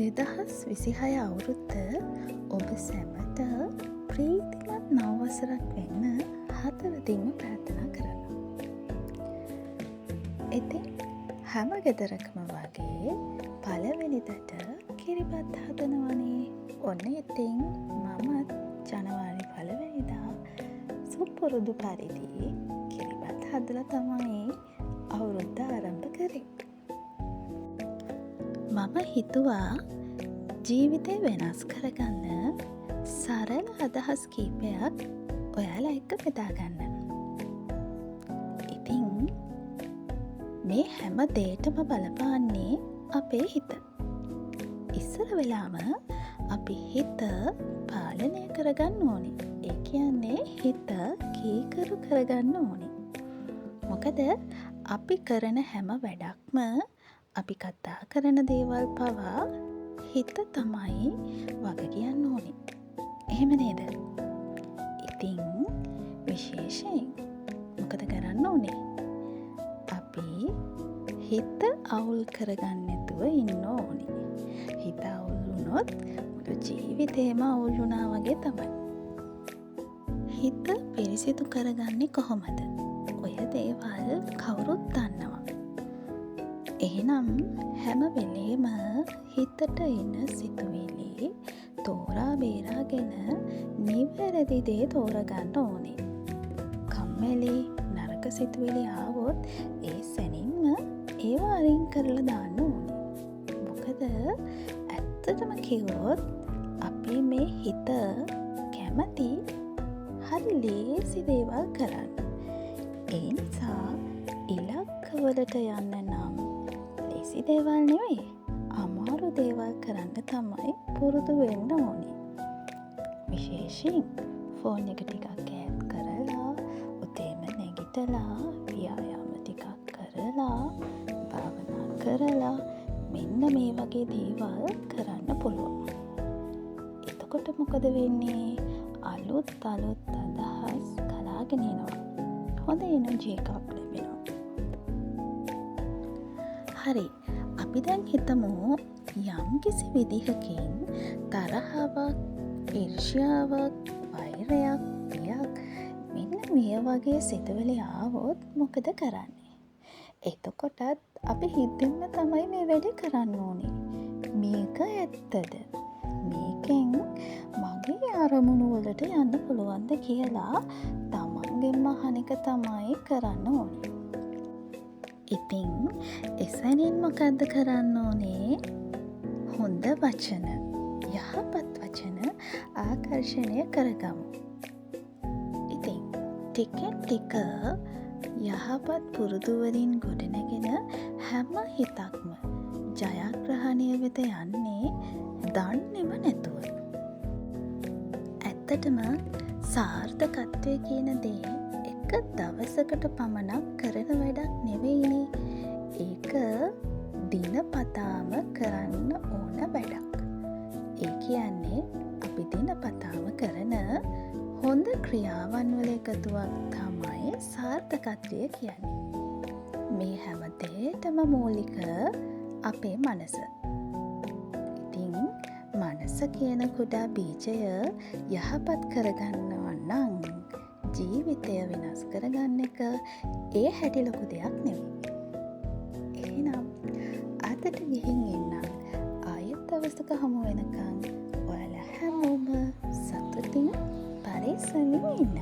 2026 අවුරුද්ද ඔබ සැමට ප්‍රීතිමත් නව වසරක් වෙන්න හදවතින්ම ප්‍රාර්ථනා කරනවා. ඉතින් හැම ගෙදරකම වගේ පළවෙනිදට කිරිබත් හදනවනේ. ඔන්න ඉතින් මමත් ජනවාරි පළවෙනිදා සුපුරුදු පරිදි කිරිබත් හදලා තමයි අවුරුද්ද ආරම්භ කරේ. මම හිතුවා ජීවිතය වෙනස් කරගන්න සරල අදහස් කීපයක් ඔයාලා එක්ක බෙදාගන්න. ඉතින් මේ හැම දේටම බලපාන්නේ අපේ හිත. ඉස්සර වෙලාම අපි හිත පාලනය කරගන්න ඕනේ. ඒ කියන්නේ හිත කීකරු කරගන්න ඕනේ. මොකද අපි කරන හැම වැඩක්ම අපි කතා කරන දේවල් පවා හිත තමයි වග කියන්න ඕනේ. එහෙම නේද? ඉතින් විශේෂයෙන් මොකද කරන්න ඕනේ? අපි හිත අවුල් කරගන්න නැතුව ඉන්න ඕනේ. හිත අවුල් වුණොත් මුළු ජීවිතේම අවුල් වුණා වගේ තමයි. හිත පිරිසිදු කරගන්නේ කොහොමද? ඔය දේවල් කවුරුත් දන්නවා. එහෙනම් හැම වෙලේම හිතට එන සිතුවිලි තෝරා බේරාගෙන නිවැරදි දේ තෝරගන්න ඕනේ. කම්මැලි නරක සිතුවිලි ආවොත් ඒ සැනින්ම ඒවා අරින් කරලා දාන්න ඕනේ. මොකද ඇත්තටම කිව්වොත් අපි මේ හිත කැමති හරි ලේසි දේවල් කරන්න. ඒ නිසා ඉලක්කවලට යන්න නම් ලේසි දේවල් නෙවෙයි, අමාරු දේවල් කරන්න තමයි පුරුදු වෙන්න ඕනේ. විශේෂයෙන් ෆෝන් එක ටිකක් ඈත් කරලා, උදේම නැගිටලා ව්‍යායාම ටිකක් කරලා, භාවනා කරලා මෙන්න මේ වගේ දේවල් කරන්න පුළුවන්. එතකොට මොකද වෙන්නේ? අලුත් අදහස් ගලාගෙන එනවා. හොඳ එනර්ජි එකක් ලැබෙනවා. හරි, අපි දැන් හිතමු යම් කිසි විදිහකින් තරහාවක්, ඊර්ෂ්‍යාවක්, වෛරයක්, බියක් මෙන්න මේ වගේ සිතුවිලි ආවොත් මොකද කරන්නේ? එතකොටත් අපි හිතින්ම තමයි මේ වැඩේ කරන්න ඕනේ. මේක ඇත්තද? මේකෙන් මගේ අරමුණු වලට යන්න පුළුවන්ද කියලා තමන්ගෙන්ම අහන එක තමයි කරන්න ඕනේ. ඉතින් එසැනින් මොකද්ද කරන්න ඕනේ? හොඳ වචන, යහපත් වචන ආකර්ෂණය කරගමු. ඉතින් ටිකෙන් ටික යහපත් පුරුදුවලින් ගොඩනගෙන හැම හිතක්ම ජයග්‍රහණය වෙත යන්නේ දන්නේම නැතුව. ඇත්තටම සාර්ථකත්වය කියන දේ එක දවසකට පමණක් කරන වැඩක් නෙවෙයිනේ. ඒක දිනපතාම කරන්න ඕන වැඩක්. ඒ කියන්නේ අපි දිනපතාම කරන හොඳ ක්‍රියාවන් වල එකතුවක් තමයි සාර්ථකත්වය කියන්නේ. මේ හැම දෙයකටම මූලික අපේ මනස. ඉතින් මනස කියන කුඩා බීජය යහපත් කරගන්නවා නම් ජීවිතය වෙනස් කරගන්න එක ඒ හැටි ලොකු දෙයක් නෙවෙයි. එහෙනම් අදට ගිහින් එන්න. ආයෙත් දවසක හමු වෙනකන් ඔයාලා හැමෝම සතුටින් පරිස්සමින් ඉන්න.